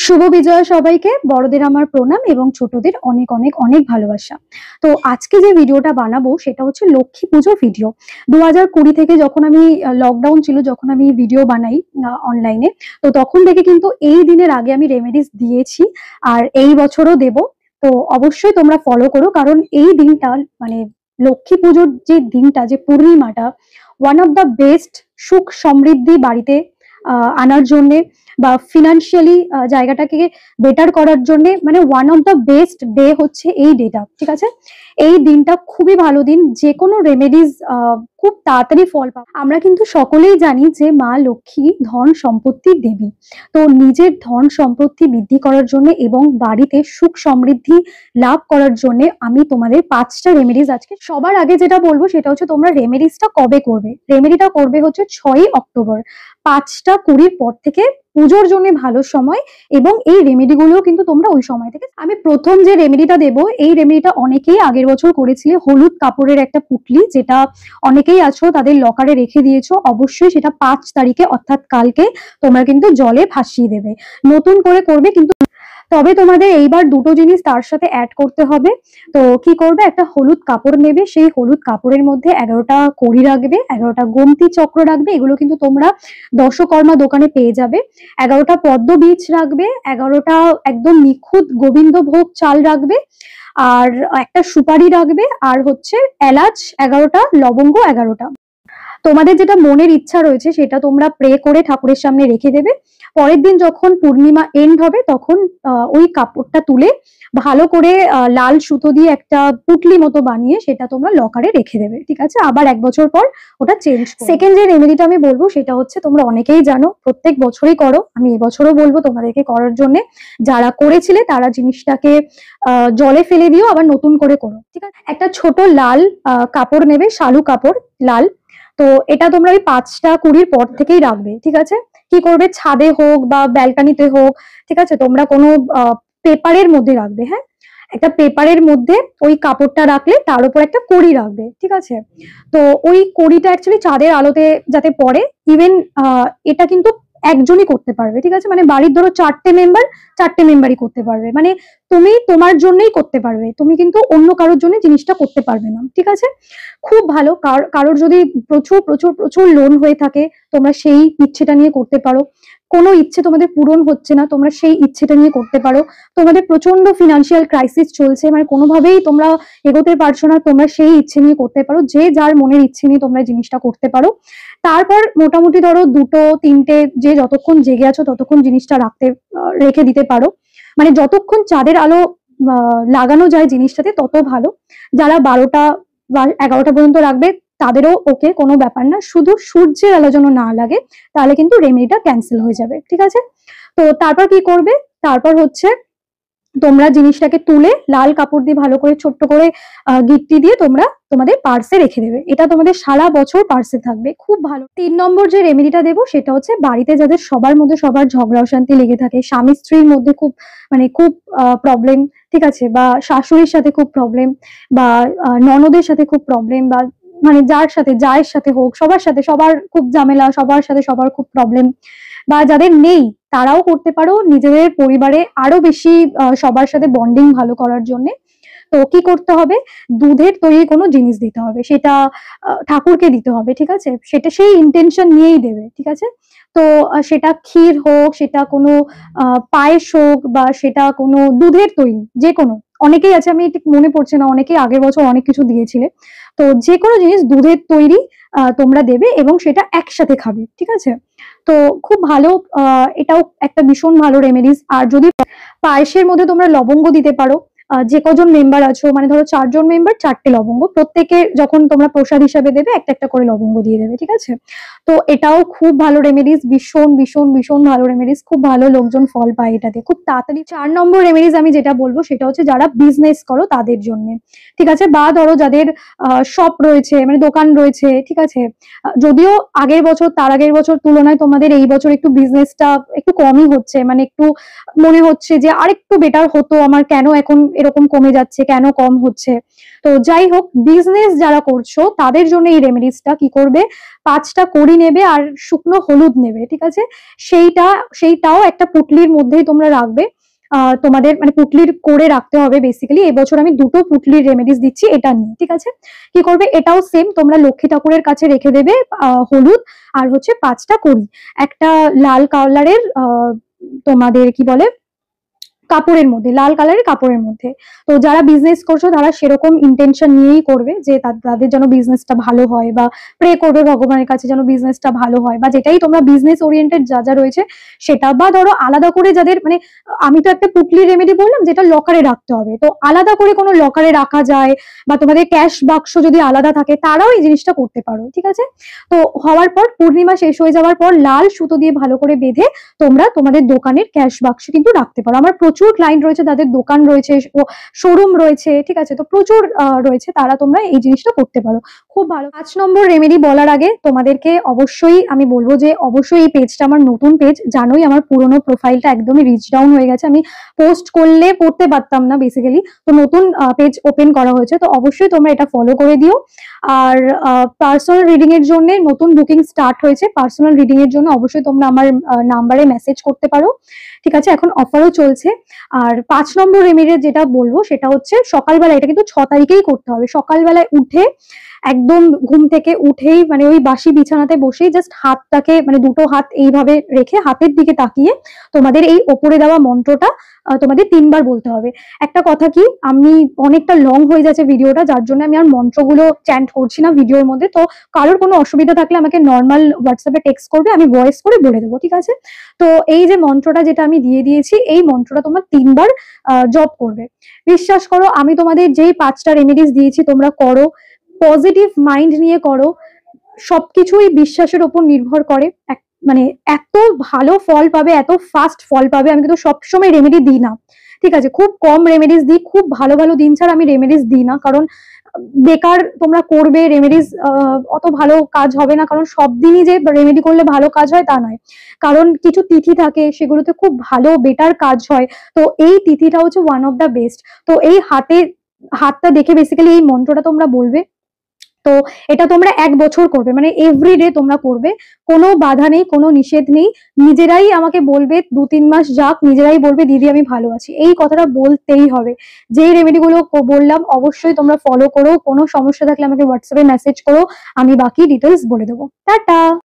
শুভ বিজয় সবাইকে, বড়দের আমার প্রণাম এবং ছোটদের অনেক অনেক অনেক ভালোবাসা। তো আজকে যে ভিডিওটা বানাবো সেটা হচ্ছে লক্ষ্মী পুজো ভিডিও। 2020 থেকে যখন আমি লকডাউন ছিল, যখন আমি ভিডিও বানাই অনলাইনে, তো তখন থেকে কিন্তু এই দিনের আগে আমি রেমেডিস দিয়েছি আর এই বছরও দেব। তো অবশ্যই তোমরা ফলো করো, কারণ এই দিনটা মানে লক্ষ্মী পুজোর যে দিনটা, যে পূর্ণিমাটা, ওয়ান অফ দ্য বেস্ট সুখ সমৃদ্ধি বাড়িতে আনার জন্যে বা ফিনান্সিয়ালি জায়গাটাকে বেটার করার জন্য, মানে one of the best day হচ্ছে এই ডেটা। ঠিক আছে, এই দিনটা খুবই ভালো দিন, যে কোনো রেমেডিজ খুব তাড়াতাড়ি ফল পাবে। আমরা কিন্তু সকলেই জানি যে মা লক্ষ্মী ধন সম্পত্তির দেবী। তো নিজের ধন সম্পত্তি বৃদ্ধি করার জন্য এবং বাড়িতে সুখ সমৃদ্ধি লাভ করার জন্য আমি তোমাদের 5টা রেমেডিজ আজকে সবার আগে যেটা বলবো সেটা হচ্ছে তোমরা রেমেডিসটা কবে করবে। রেমেডিটা করবে হচ্ছে 6ই অক্টোবর 5টা 20 পর থেকে, পুজোর জন্য ভালো সময়। এবং এই রেমেডি গুলো কিন্তু তোমরা ওই সময় থেকে, আমি প্রথম যে রেমেডিটা দেবো, এই রেমেডিটা অনেকেই আগের বছর করেছিলে। হলুদ কাপড়ের একটা পুটলি, যেটা অনেকেই আছো তাদের লকারে রেখে দিয়েছো, অবশ্যই সেটা 5 তারিখে অর্থাৎ কালকে তোমরা কিন্তু জলে ভাসিয়ে দেবে। নতুন করে করবে কিন্তু, তবে তোমাদের এইবার দুটো জিনিস তার সাথে অ্যাড করতে হবে। তো কি করবে, একটা হলুদ কাপড় নেবে, সেই হলুদ কাপড়ের মধ্যে 11টা কড়ি রাখবে, 11টা গোমতি চক্র রাখবে, এগুলো কিন্তু তোমরা দশকর্মা দোকানে পেয়ে যাবে। 11টা পদ্ম বীজ রাখবে, 11টা একদম নিখুঁত গোবিন্দভোগ চাল রাখবে, আর একটা সুপারি রাখবে, আর হচ্ছে এলাচ 11টা, লবঙ্গ 11টা। তোমাদের যেটা মনের ইচ্ছা রয়েছে সেটা তোমরা প্রে করে ঠাকুরের সামনে রেখে দেবে। পরের দিন যখন পূর্ণিমা এন্ড হবে তখন ওই কাপড়টা তুলে ভালো করে লাল সুতো দিয়ে একটা পুটলি মতো বানিয়ে সেটা তোমরা লকারে রেখে দেবে। ঠিক আছে, আবার 1 বছর পর ওটা চেঞ্জ। সেকেন্ড যে রেমেডিটা আমি বলবো সেটা হচ্ছে, তোমরা অনেকেই জানো, প্রত্যেক বছরই করো, আমি এবছরও বলবো তোমাদেরকে করার জন্য। যারা করেছিলে তারা জিনিসটাকে জলে ফেলে দিও, আবার নতুন করে করো। ঠিক আছে, একটা ছোট লাল কাপড় নেবে, শালু কাপড় লাল। তো এটা তোমরা ওই 5টা 20 পর থেকেই রাখবে। ঠিক আছে, কি করবে, ছাদে হোক বা ব্যালকানিতে হোক, ঠিক আছে, তোমরা কোনো পেপারের মধ্যে রাখবে। হ্যাঁ, একটা পেপারের মধ্যে ওই কাপড়টা রাখলে তার উপর একটা কড়ি রাখবে। ঠিক আছে, তো ওই কড়িটা অ্যাকচুয়ালি চাঁদের আলোতে যাতে পড়ে। ইভেন এটা কিন্তু একজনই করতে পারবে। ঠিক আছে, মানে বাড়ির ধরো 4টে মেম্বারই করতে পারবে, মানে তুমি তোমার জন্যই করতে পারবে, তুমি কিন্তু অন্য কারোর জন্য জিনিসটা করতে পারবে না। ঠিক আছে, খুব ভালো। কারোর যদি প্রচুর প্রচুর প্রচুর লোন হয়ে থাকে, তোমরা সেই ইচ্ছেটা নিয়ে করতে পারো। কোনো ইচ্ছে তোমাদের পূরণ হচ্ছে না, তোমরা সেই ইচ্ছেটা নিয়ে করতে পারো। তোমাদের প্রচন্ড ফিনান্সিয়াল ক্রাইসিস চলছে, মানে কোনোভাবেই তোমরা এগোতে পারছো না, তোমরা সেই ইচ্ছে নিয়ে করতে পারো। যে যার মনের ইচ্ছে নিয়ে তোমরা জিনিসটা করতে পারো। তারপর মোটামুটি ধরো 2টো 3টে, যে যতক্ষণ জেগে আছো ততক্ষণ জিনিসটা রেখে দিতে পারো। মানে যতক্ষণ চাঁদের আলো লাগানো যায় জিনিসটাতে তত ভালো। যারা 12টা বা 11টা পর্যন্ত রাখবে তাদেরও ওকে, কোনো ব্যাপার না, শুধু সূর্যের আলো যেন না লাগে, তাহলে কিন্তু রেমেডিটা ক্যান্সেল হয়ে যাবে। ঠিক আছে, তো তারপর কি করবে, তারপর হচ্ছে তোমরা জিনিসটাকে তুলে লাল কাপড় দিয়ে ভালো করে ছোট্ট করে গিট্টি দিয়ে তোমরা তোমাদের পার্সে রেখে দেবে। এটা তোমাদের সারা বছর পার্সে থাকবে, খুব ভালো। 3 নম্বর যে রেমেডিটা দেবো সেটা হচ্ছে, বাড়িতে যাদের সবার মধ্যে সবার ঝগড়া অশান্তি লেগে থাকে, স্বামী স্ত্রীর মধ্যে খুব প্রবলেম, ঠিক আছে, বা শাশুড়ির সাথে খুব প্রবলেম, বা ননদের সাথে খুব প্রবলেম, বা মানে যার সাথে যায়ের সাথে হোক, সবার সাথে সবার খুব ঝামেলা, সবার সাথে সবার খুব প্রবলেম, বা যাদের নেই তারাও করতে পারো নিজেদের পরিবারে আরো বেশি সবার সাথে বন্ডিং ভালো করার জন্য। তো কি করতে হবে, দুধের তৈরি কোনো জিনিস দিতে হবে, সেটা ঠাকুরকে দিতে হবে। ঠিক আছে, সেটা সেই ইন্টেনশন নিয়েই দেবে। ঠিক আছে, তো সেটা ক্ষীর হোক, সেটা কোনো পায়েস হোক, বা সেটা কোনো দুধের তৈরি, যে কোনো, অনেকেই আছে, আমি ঠিক মনে পড়ছে না, অনেকেই আগের বছর অনেক কিছু দিয়েছিলে। তো যে কোনো জিনিস দুধের তৈরি তোমরা দেবে এবং সেটা একসাথে খাবে। ঠিক আছে, তো খুব ভালো, এটাও একটা ভীষণ ভালো রেমেডিস। আর যদি পায়েসের মধ্যে তোমরা লবঙ্গ দিতে পারো, যে কজন মেম্বার আছো, মানে ধরো 4 জন মেম্বার, 4টে লবঙ্গ, প্রত্যেকে যখন তোমরা প্রসাদ হিসাবে দেবে একটা একটা করে লবঙ্গ দিয়ে দেবে। ঠিক আছে, তো এটাও খুব ভালো রেমেডিস, ভীষণ ভীষণ ভীষণ ভালো রেমেডিস, খুব ভালো লোকজন ফল পায় এটাতে খুব তাড়াতাড়ি। 4 নম্বর রেমেডিস আমি যেটা বলবো সেটা হচ্ছে, যারা বিজনেস করো তাদের জন্য। ঠিক আছে, বা ধরো যাদের শপ রয়েছে, মানে দোকান রয়েছে। ঠিক আছে, যদিও আগের বছর, তার আগের বছর তুলনায় তোমাদের এই বছর একটু বিজনেসটা একটু কমই হচ্ছে, মানে একটু মনে হচ্ছে যে আরেকটু বেটার হতো আমার, কেন এখন এরকম কমে যাচ্ছে, কেন কম হচ্ছে। তো যাই হোক, বিজনেস যারা করছো তাদের জন্য এই রেমেডিসটা কি করবে, 5টা কড়ি নেবে আর শুকনো হলুদ নেবে, ঠিক আছে। সেইটাও একটা পুটলির মধ্যেই তোমরা রাখবে। তোমাদের মানে পুটলির করে রাখতে হবে বেসিক্যালি। এবছর আমি 2টো পুটলির রেমেডিস দিচ্ছি এটা নিয়ে, ঠিক আছে। কি করবে, এটাও সেম, তোমরা লক্ষ্মী ঠাকুরের কাছে রেখে দেবে হলুদ আর হচ্ছে 5টা কড়ি, একটা লাল কালারের তোমাদের কি বলে কাপড়ের মধ্যে, লাল কালারের কাপড়ের মধ্যে। তো যারা বিজনেস করছো তারা সেরকম ইন্টেনশন নিয়েই করবে যে তাদের যেন বিজনেসটা ভালো হয়, বা প্রে করবে ভগবানের কাছে যেন বিজনেসটা ভালো হয়, বা যেটাই তোমরা বিজনেস ওরিয়েন্টেড যা যা রয়েছে সেটা। বা ধরো আলাদা করে যাদের মানে, আমি তো একটা পুটলি রেমেডি বললাম যেটা লকারে রাখতে হবে, তো আলাদা করে কোনো লকারে রাখা যায়, বা তোমাদের ক্যাশ বাক্স যদি আলাদা থাকে তারাও এই জিনিসটা করতে পারো, ঠিক আছে। তো হওয়ার পর পূর্ণিমা শেষ হয়ে যাওয়ার পর লাল সুতো দিয়ে ভালো করে বেঁধে তোমরা তোমাদের দোকানের ক্যাশ বাক্সে কিন্তু রাখতে পারো। আমার প্রচুর ক্লায়েন্ট রয়েছে, তাদের দোকান রয়েছে, শোরুম রয়েছে, ঠিক আছে, তো প্রচুর রয়েছে, তারা তোমরা এই জিনিসটা করতে পারো, খুব ভালো। 5 নম্বর রেমেডি বলার আগে তোমাদেরকে অবশ্যই আমি বলবো যে অবশ্যই এই পেজটা আমার নতুন পেজ, জানোই আমার পুরোনো প্রোফাইলটা একদমই রিচ ডাউন হয়ে গেছে, আমি পোস্ট করলে পড়তে পারতাম না বেসিক্যালি, তো নতুন পেজ ওপেন করা হয়েছে, তো অবশ্যই তোমরা এটা ফলো করে দিও। আর পার্সোনাল রিডিং এর জন্য নতুন বুকিং স্টার্ট হয়েছে, পার্সোনাল রিডিং এর জন্য অবশ্যই তোমরা আমার নাম্বারে মেসেজ করতে পারো, ঠিক আছে, এখন অফারও চলছে। আর 5 নম্বর রেমেডি যেটা বলবো সেটা হচ্ছে সকালবেলা, এটা কিন্তু 6 তারিখেই করতে হবে, সকালবেলায় উঠে একদম ঘুম থেকে উঠেই মানে ওই বাসি বিছানাতে বসেই জাস্ট হাতটাকে মানে 2টো হাত এইভাবে রেখে হাতের দিকে তাকিয়ে তোমাদের এই ওপরে দেওয়া মন্ত্রটা তোমাদের 3বার বলতে হবে। একটা কথা কি, আমি অনেকটা লং হয়ে যাচ্ছে ভিডিওটা, যার জন্য আমি আর মন্ত্রগুলো চ্যান্ট করছি না ভিডিওর মধ্যে, তো কারোর কোনো অসুবিধা থাকলে আমাকে নর্মাল হোয়াটসঅ্যাপে টেক্সট করবে, আমি ভয়েস করে বলে দেবো, ঠিক আছে। তো এই যে মন্ত্রটা যেটা আমি দিয়ে দিয়েছি, এই মন্ত্রটা তোমরা 3বার জপ করবে। বিশ্বাস করো, আমি তোমাদের যেই 5টা রেমেডিস দিয়েছি তোমরা করো, পজিটিভ মাইন্ড নিয়ে করো, সবকিছুই বিশ্বাসের উপর নির্ভর করে, মানে এত ভালো ফল পাবে, এত ফাস্ট ফল পাবে। আমি কিন্তু সবসময় রেমেডি দিই না, ঠিক আছে, খুব কম রেমেডিস দিই, খুব ভালো ভালো দিন ছাড়া আমি রেমেডিস দিই না, কারণ বেকার তোমরা করবে রেমেডিস, অত ভালো কাজ হবে না, কারণ সব দিনই যে রেমেডি করলে ভালো কাজ হয় তা নয়, কারণ কিছু তিথি থাকে সেগুলোতে খুব ভালো বেটার কাজ হয়। তো এই তিথিটা হচ্ছে ওয়ান অফ দ্য বেস্ট। তো এই হাতটা দেখে বেসিক্যালি এই মন্ত্রটা তোমরা বলবে। তো এটা তোমরা 1 বছর করবে, মানে এভরিডে তোমরা করবে, কোনো বাধা নেই, কোনো নিষেধ নেই। নিজেরাই আমাকে বলবে, 2-3 মাস যাক, নিজেরাই বলবে দিদি আমি ভালো আছি, এই কথাটা বলতেই হবে। যেই রেমেডিগুলো বললাম অবশ্যই তোমরা ফলো করো, কোনো সমস্যা থাকলে আমাকে হোয়াটসঅ্যাপে মেসেজ করো, আমি বাকি ডিটেলস বলে দেবো। টাটা।